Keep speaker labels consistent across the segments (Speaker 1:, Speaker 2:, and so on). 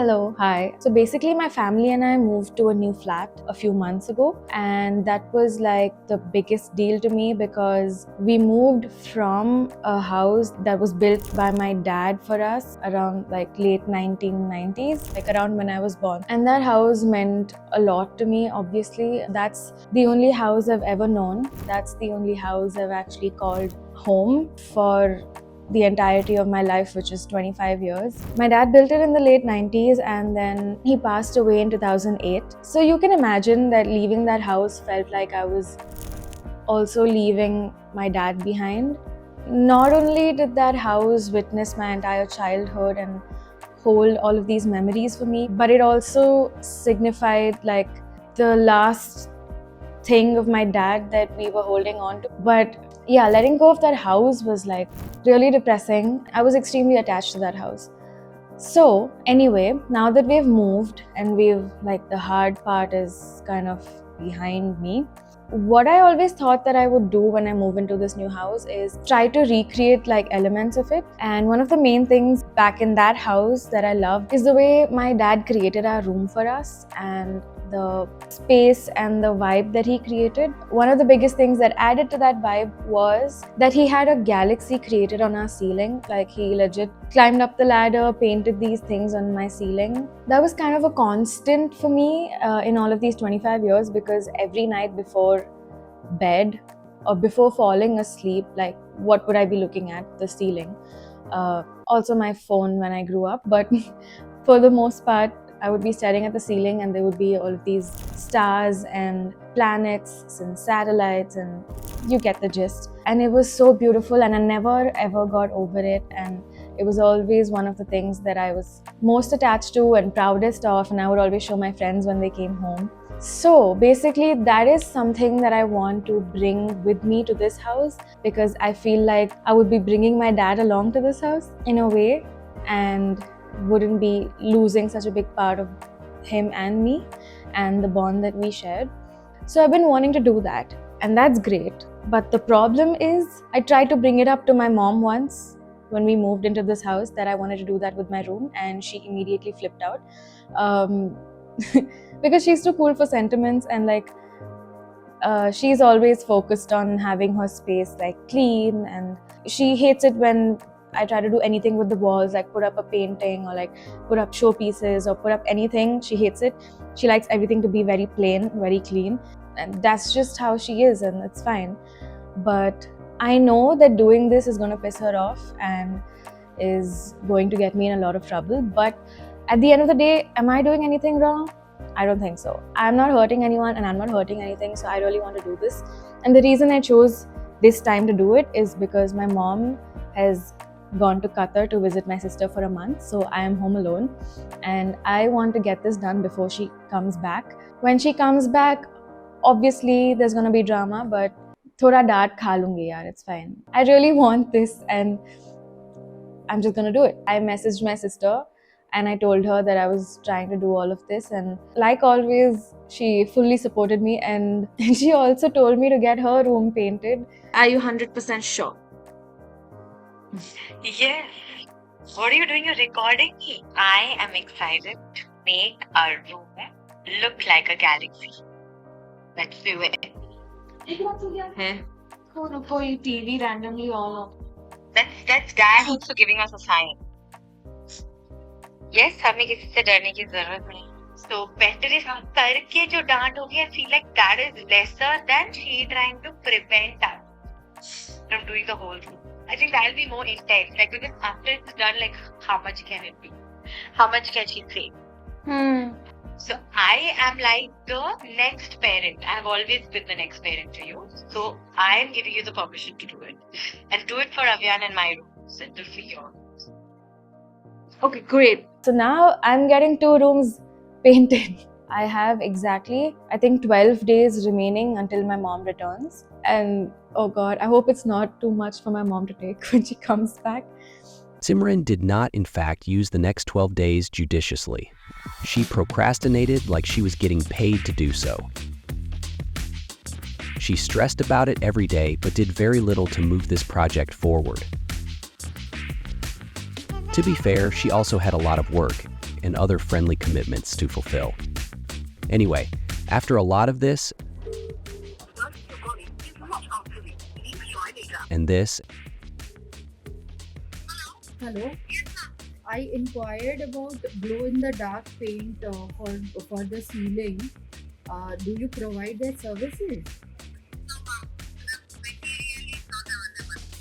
Speaker 1: Hello, hi. So basically, my family and I moved to a new flat a few months ago, and that was like the biggest deal to me because we moved from a house that was built by my dad for us around like late 1990s, like around when I was born. And that house meant a lot to me, obviously. That's the only house I've ever known. That's the only house I've actually called home for the entirety of my life, which is 25 years. My dad built it in the late 90s and then he passed away in 2008. So you can imagine that leaving that house felt like I was also leaving my dad behind. Not only did that house witness my entire childhood and hold all of these memories for me, but it also signified like the last thing of my dad that we were holding on to. But yeah, letting go of that house was like really depressing. I was extremely attached to that house. So anyway, now that we've moved and we've like the hard part is kind of behind me, what I always thought that I would do when I move into this new house is try to recreate like elements of it. And one of the main things back in that house that I loved is the way my dad created our room for us and the space and the vibe that he created. One of the biggest things that added to that vibe was that he had a galaxy created on our ceiling. Like he legit climbed up the ladder, painted these things on my ceiling. That was kind of a constant for me in all of these 25 years because every night before bed or before falling asleep, like what would I be looking at? The ceiling. Also my phone when I grew up, but for the most part, I would be staring at the ceiling and there would be all of these stars and planets and satellites, and you get the gist. And it was so beautiful and I never ever got over it, and it was always one of the things that I was most attached to and proudest of, and I would always show my friends when they came home. So basically that is something that I want to bring with me to this house because I feel like I would be bringing my dad along to this house in a way and wouldn't be losing such a big part of him and me and the bond that we shared. So I've been wanting to do that, and that's great. But the problem is I tried to bring it up to my mom once when we moved into this house that I wanted to do that with my room, and she immediately flipped out because she's too cool for sentiments, and like she's always focused on having her space like clean, and she hates it when I try to do anything with the walls, like put up a painting or like put up showpieces or put up anything. She hates it. She likes everything to be very plain, very clean, and that's just how she is, and it's fine. But I know that doing this is going to piss her off and is going to get me in a lot of trouble. But at the end of the day, am I doing anything wrong? I don't think so. I'm not hurting anyone and I'm not hurting anything, so I really want to do this. And the reason I chose this time to do it is because my mom has gone to Qatar to visit my sister for a month, so I am home alone and I want to get this done before she comes back. When she comes back, obviously there's going to be drama, but thoda daat kha lungi yaar, it's fine. I really want this and I'm just gonna do it. I messaged my sister and I told her that I was trying to do all of this, and like always, she fully supported me, and she also told me to get her room painted. Are you 100% sure?
Speaker 2: Yes. What are you doing? You're recording? I am excited to make our room look like a galaxy. Let's do it. Huh?
Speaker 1: कोई TV randomly on हो.
Speaker 2: That's Dad also giving us a sign. Yes, हमें किसी से डरने की जरूरत नहीं. So better is करके जो डांट होगी, I feel like that is lesser than she trying to prevent us from doing the whole thing. I think that'll be more intense. Like because after it's done, like how much can it be? How much can she say? So I am like the next parent. I have always been the next parent to you. So I am giving you the permission to do it. And do it for Avyan and my room. Settle for yours.
Speaker 1: Okay, great. So now I'm getting 2 rooms painted. I have exactly, I think 12 days remaining until my mom returns. And oh God, I hope it's not too much for my mom to take when she comes back.
Speaker 3: Simran did not, in fact, use the next 12 days judiciously. She procrastinated like she was getting paid to do so. She stressed about it every day, but did very little to move this project forward. To be fair, she also had a lot of work. and other friendly commitments to fulfill. Anyway, after a lot of this and this,
Speaker 4: Hello. I inquired about glow in the dark paint for the ceiling. Do you provide that services?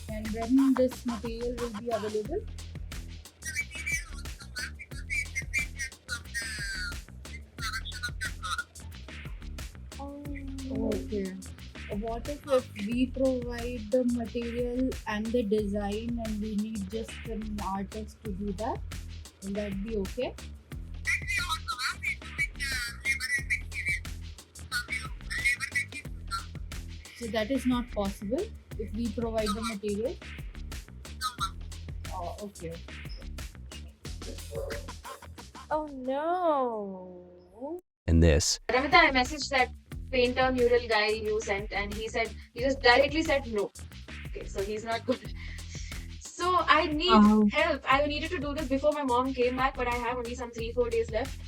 Speaker 4: And when this material will be available? Okay. What if we provide the material and the design and we need just an artist to do that? Will that be okay? So that is not possible if we provide the material? Oh, okay.
Speaker 1: Oh no.
Speaker 3: and this,
Speaker 5: Ramita, I messaged that painter mural guy you sent, and he just directly said no. Okay, so he's not good. So I need help. I needed to do this before my mom came back, but I have only some 3-4 days left.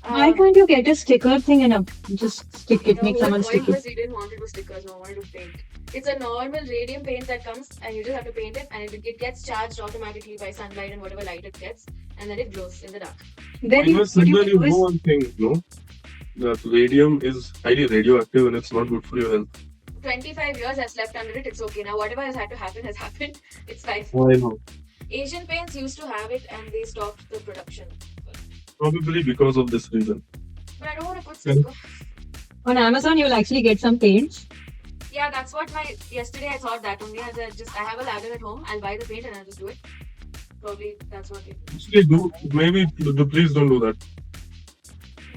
Speaker 6: Why can't you get a sticker thing and just stick it,
Speaker 5: The
Speaker 6: make
Speaker 5: whole
Speaker 6: someone
Speaker 5: point
Speaker 6: stick it?
Speaker 5: was we didn't want to do stickers, no, we wanted to paint. It's a normal radium paint that comes, and you just have to paint it, and it gets charged automatically by sunlight and whatever light it gets, and then it glows in the dark.
Speaker 6: Then
Speaker 7: You
Speaker 6: what
Speaker 7: must signal you
Speaker 6: do
Speaker 7: know
Speaker 6: is,
Speaker 7: one thing, no? That radium is highly radioactive and it's not good for your health.
Speaker 5: 25 years I've slept under it, it's okay. Now whatever has had to happen has happened. It's fine.
Speaker 7: I know.
Speaker 5: Asian Paints used to have it and they stopped the production.
Speaker 7: Probably because of this reason.
Speaker 5: But I don't want to put
Speaker 7: Yeah.
Speaker 5: sticker.
Speaker 6: on Amazon you'll actually get some paints.
Speaker 5: Yeah, that's what yesterday I thought that only. I have a ladder at home, I'll buy the paint and I'll just do it. Probably that's what it is.
Speaker 7: Actually, please don't do that.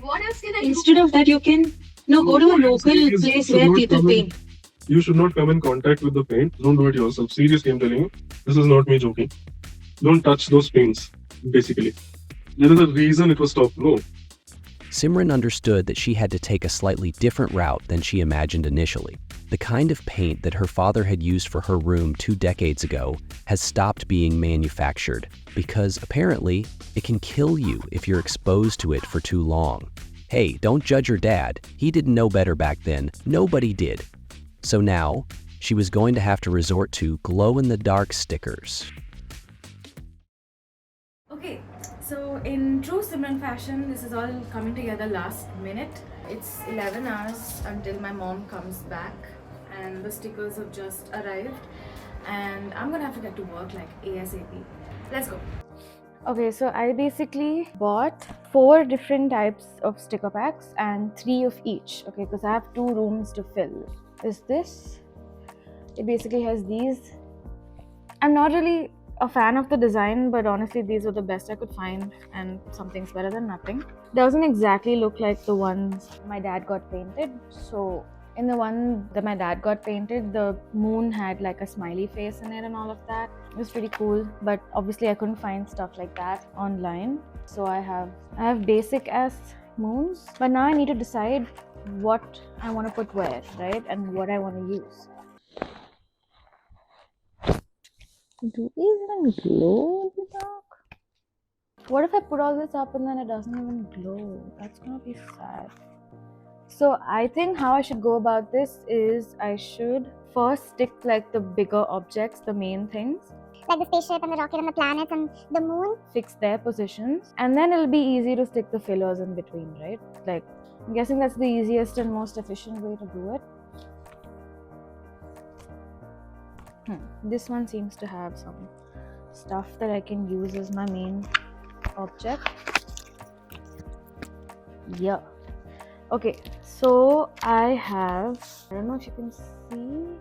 Speaker 5: What else can I do?
Speaker 6: Instead of that you can go to a local place where people paint.
Speaker 7: You should not come in contact with the paint. Don't do it yourself. Seriously, I'm telling you. This is not me joking. Don't touch those paints, basically. There is a reason it was stopped. No.
Speaker 3: Simran understood that she had to take a slightly different route than she imagined initially. The kind of paint that her father had used for her room 2 decades ago has stopped being manufactured because apparently it can kill you if you're exposed to it for too long. Hey, don't judge your dad. He didn't know better back then. Nobody did. So now, she was going to have to resort to glow-in-the-dark stickers.
Speaker 1: Okay, so in true Simran fashion, this is all coming together last minute. It's 11 hours until my mom comes back and the stickers have just arrived and I'm gonna have to get to work like ASAP. Let's go. Okay, so I basically bought 4 different types of sticker packs and 3 of each, okay, because I have 2 rooms to fill. Is this? It basically has these. I'm not really a fan of the design, but honestly these were the best I could find and something's better than nothing. Doesn't exactly look like the ones my dad got painted. So in the one that my dad got painted, the moon had like a smiley face in it and all of that. It was pretty cool, but obviously I couldn't find stuff like that online. So I have basic ass moons, but now I need to decide what I want to put where, right? And what I want to use. Do these even glow in the dark? What if I put all this up and then it doesn't even glow? That's gonna be sad. So I think how I should go about this is I should first stick like the bigger objects, the main things,
Speaker 8: like the spaceship and the rocket and the planets and the moon.
Speaker 1: fix their positions, and then it'll be easy to stick the fillers in between, right? Like, I'm guessing that's the easiest and most efficient way to do it. This one seems to have some stuff that I can use as my main object. Yeah. Okay, so I don't know if you can see.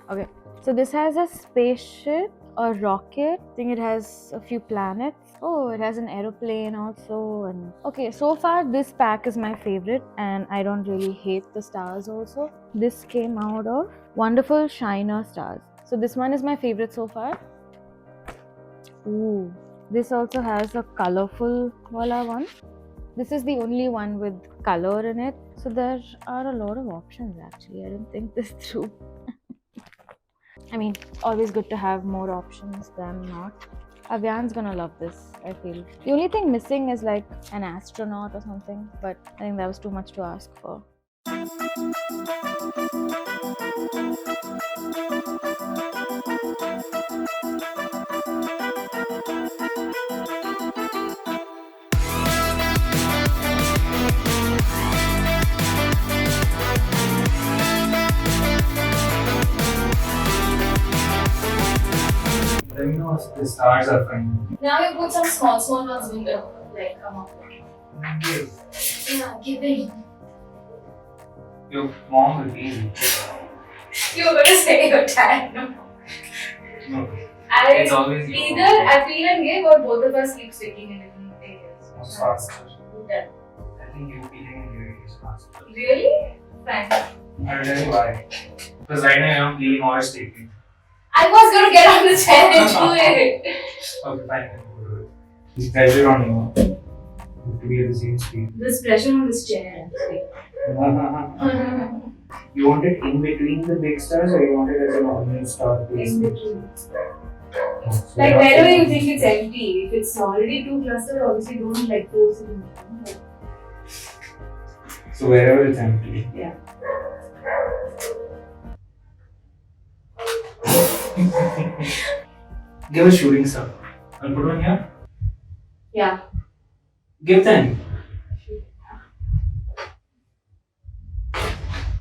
Speaker 1: Okay, so this has a spaceship, a rocket. I think it has a few planets. Oh, it has an aeroplane also. And okay, so far this pack is my favorite and I don't really hate the stars also. This came out of Wonderful Shiner Stars. So this one is my favorite so far. Ooh, this also has a colorful wala one. This is the only one with color in it. So there are a lot of options actually. I didn't think this through. I mean, always good to have more options than not. Avyan's gonna love this, I feel. The only thing missing is like an astronaut or something, but I think that was too much to ask for.
Speaker 9: Let me know if the stars are fine.
Speaker 5: Now we put some small ones in the like amount. Yeah, giving.
Speaker 9: Your mom will be easy.
Speaker 5: You're gonna say you're tired. No.
Speaker 9: No,
Speaker 5: I
Speaker 9: it's always your
Speaker 5: either I feel and gay or both of us keep sticking in different areas.
Speaker 9: most faster.
Speaker 5: Done.
Speaker 9: I think you feeling and giving is faster.
Speaker 5: Really? Fine.
Speaker 9: I'll tell you why. Because right now I'm feeling or taking.
Speaker 5: I was gonna get on the chair and do it.
Speaker 9: Okay, fine. Then go do it. There's pressure on you to be at the same speed.
Speaker 5: There's pressure on this chair.
Speaker 9: You want it in between the big stars or you want it as a normal star
Speaker 5: In
Speaker 9: placement?
Speaker 5: between.
Speaker 9: So
Speaker 5: Like
Speaker 9: you're
Speaker 5: wherever you
Speaker 9: not-
Speaker 5: think it's empty, if it's already too clustered, obviously don't like force it in between.
Speaker 9: So wherever it's empty.
Speaker 5: Yeah.
Speaker 9: Give a shooting star. I'll put one here.
Speaker 5: Yeah.
Speaker 9: Give them.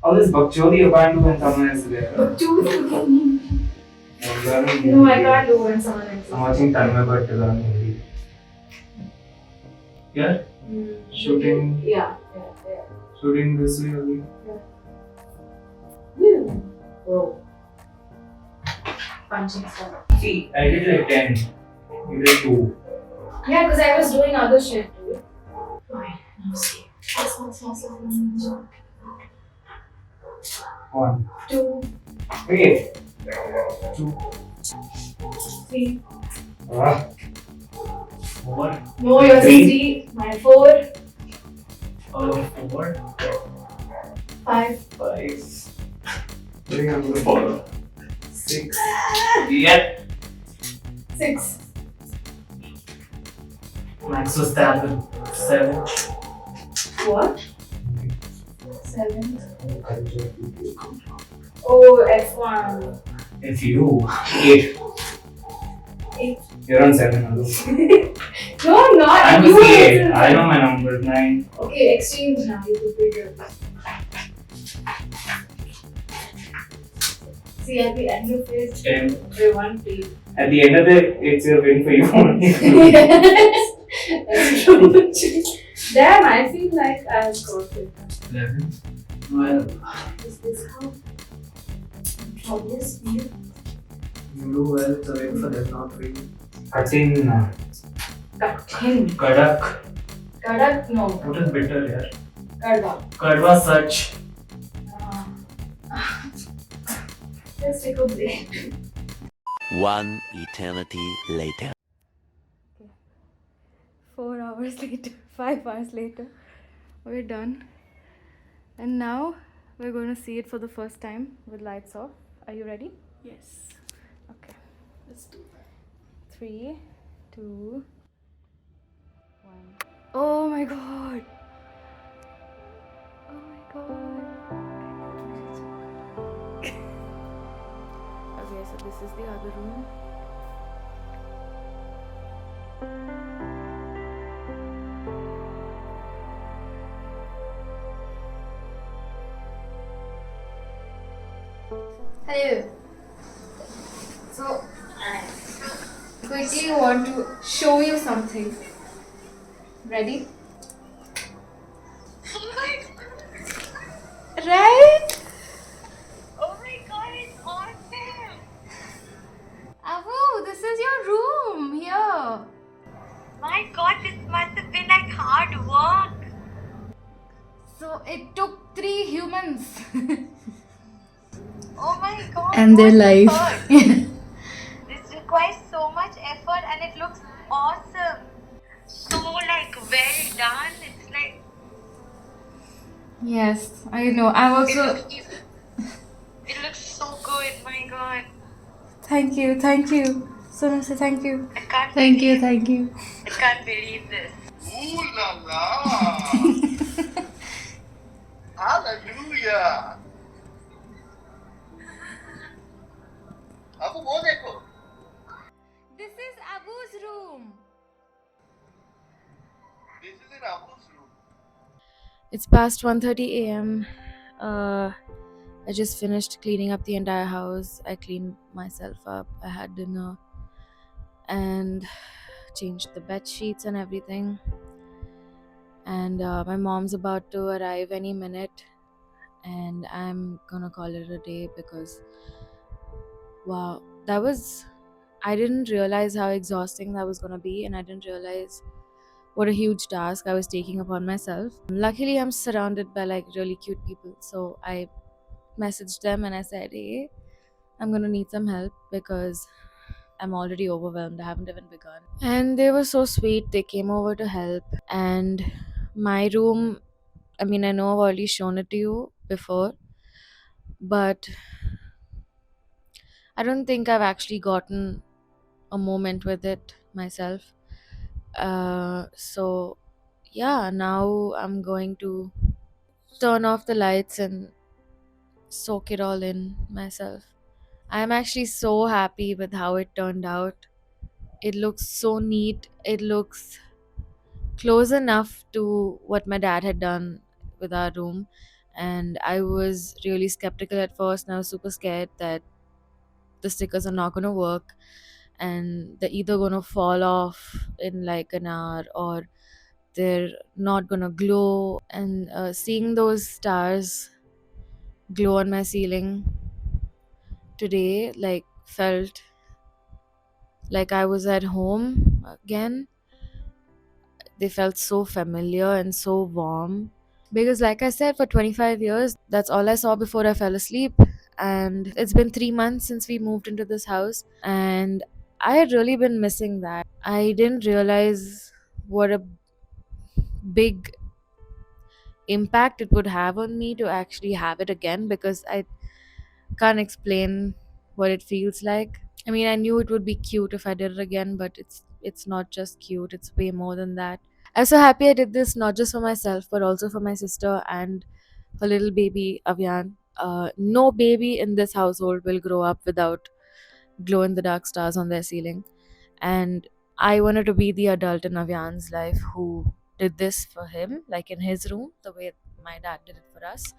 Speaker 9: All this bakchodi you can't do when someone is there.
Speaker 5: No, I can't do when someone else.
Speaker 9: I'm watching Tanmay Bhatt learn Hindi. Yeah? Shooting.
Speaker 5: Yeah.
Speaker 9: Shooting this way only.
Speaker 5: Whoa. Punching stuff.
Speaker 9: See, I did like 10. You did 2.
Speaker 5: Yeah, because I was doing other shit too. Fine, now see. Small.
Speaker 9: 1.
Speaker 5: 2,
Speaker 9: Wait. 2.
Speaker 5: 3.
Speaker 9: 4.
Speaker 5: No, yours is 3. My 4,
Speaker 9: 4.
Speaker 5: 5.
Speaker 9: 5. Bring up the 4. 6. Yeah.
Speaker 5: 6.
Speaker 9: Max was tapping. 7.
Speaker 5: What? 7. Oh, F1.
Speaker 9: If you 8.
Speaker 5: 8.
Speaker 9: You're on 7. Hello.
Speaker 5: No, I'm not.
Speaker 9: I'm
Speaker 5: You
Speaker 9: a
Speaker 5: are
Speaker 9: C8.
Speaker 5: also-
Speaker 9: I know my number. 9.
Speaker 5: Okay, exchange now. You could be good. See, at the end of it,
Speaker 9: 10.
Speaker 5: we won free.
Speaker 9: At the end of it, it's a win for you.
Speaker 5: Yes, that's true. Damn, I feel like I got it.
Speaker 9: 11. Well,
Speaker 5: Is this how obvious you?
Speaker 9: you do well. It's a win for them, not for you. Katin.
Speaker 5: Katin.
Speaker 9: Kadak.
Speaker 5: Kadak? No.
Speaker 9: What is bitter here?
Speaker 5: Kadwa.
Speaker 9: Kadwa such.
Speaker 5: Let's take a break.
Speaker 10: One eternity later.
Speaker 1: 4 hours later, 5 hours later, we're done. And now we're going to see it for the first time with lights off. Are you ready?
Speaker 4: Yes.
Speaker 1: Okay.
Speaker 4: Let's do that.
Speaker 1: 3, 2, 1. Oh my god! Oh my god! Okay, so this is the other room. Hello. So, I quickly want to show you something. Ready? Right?
Speaker 2: Oh my god, it's awesome!
Speaker 1: Abu, this is your room here.
Speaker 2: My god, this must have been like hard work.
Speaker 1: So it took 3 humans.
Speaker 2: Oh my god.
Speaker 4: And their
Speaker 2: what
Speaker 4: life.
Speaker 2: effort. This requires so much effort and it looks awesome. So like well done. It's like
Speaker 1: Yes, I know. I'm also.
Speaker 2: it looks so good. My god.
Speaker 1: Thank you, thank you. So no, say thank you.
Speaker 2: I can't
Speaker 1: Thank you,
Speaker 2: believe,
Speaker 1: thank you.
Speaker 2: I can't believe this.
Speaker 11: Ooh la la! Hallelujah! Abu, वो देखो.
Speaker 1: This is Abu's room.
Speaker 11: This is in Abu's room.
Speaker 1: It's past 1:30 a.m. I just finished cleaning up the entire house. I cleaned myself up. I had dinner and changed the bed sheets and everything. And my mom's about to arrive any minute, and I'm gonna call it a day because wow, that was. I didn't realize how exhausting that was gonna be, and I didn't realize what a huge task I was taking upon myself. Luckily, I'm surrounded by like really cute people, so I messaged them and I said, hey, I'm gonna need some help because I'm already overwhelmed. I haven't even begun. And they were so sweet. They came over to help. And my room, I mean, I know I've already shown it to you before, but I don't think I've actually gotten a moment with it myself. So, yeah, now I'm going to turn off the lights and soak it all in myself. I'm actually so happy with how it turned out. It looks so neat. It looks close enough to what my dad had done with our room. And I was really skeptical at first, and I was super scared that the stickers are not going to work and they're either going to fall off in like an hour or they're not going to glow. And seeing those stars glow on my ceiling today, like, felt like I was at home again. They felt so familiar and so warm. Because, like I said, for 25 years, that's all I saw before I fell asleep. And it's been 3 months since we moved into this house. And I had really been missing that. I didn't realize what a big impact it would have on me to actually have it again because I can't explain what it feels like. I mean, I knew it would be cute if I did it again, but it's not just cute, it's way more than that. I'm so happy I did this not just for myself but also for my sister and her little baby Avyan. No baby in this household will grow up without glow in the dark stars on their ceiling. And I wanted to be the adult in Avyan's life who did this for him, like in his room, the way my dad did it for us.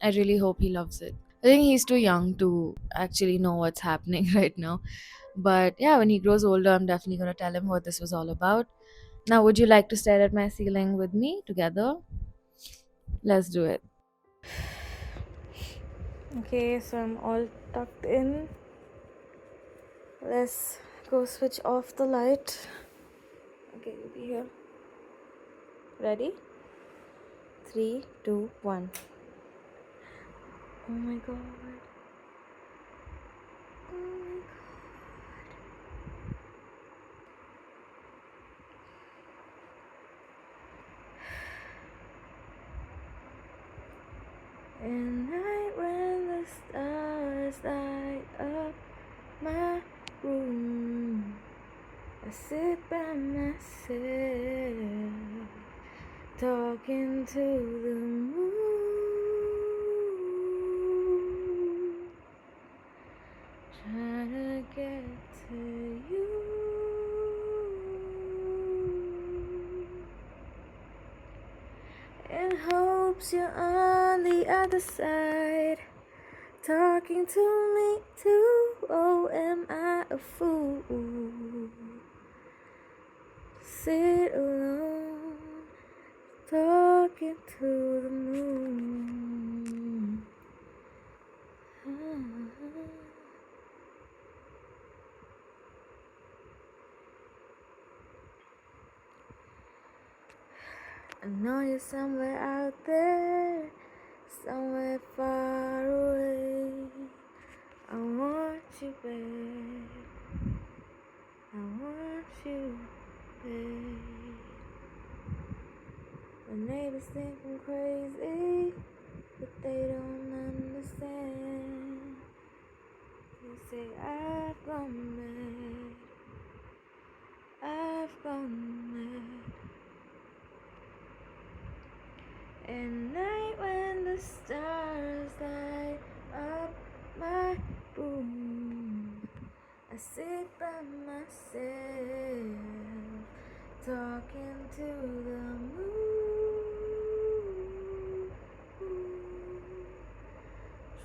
Speaker 1: I really hope he loves it. I think he's too young to actually know what's happening right now. But yeah, when he grows older, I'm definitely going to tell him what this was all about. Now, would you like to stare at my ceiling with me together? Let's do it. Okay, so I'm all tucked in. Let's go switch off the light. Okay, you'll be here. Ready? 3, 2, 1. Oh my god. Oh my god. And night when the stars light up my room, I sit by myself, talking to the moon, trying to get to you. In hopes you're on the other side, talking to me too. Oh, am I a fool? Sit alone, talking to the moon. I know you're somewhere out there, somewhere far away. I want you back. I want you back. The neighbors think I'm crazy, but they don't understand. They say I've gone mad. on it. At night when the stars light up my room, I sit by myself, talking to the moon,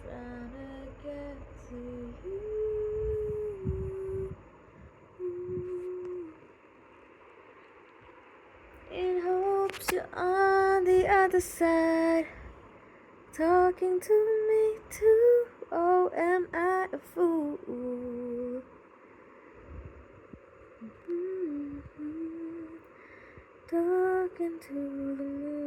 Speaker 1: trying to get to you. In hopes you're on the other side, talking to me too. Oh, am I a fool? Talking to the moon.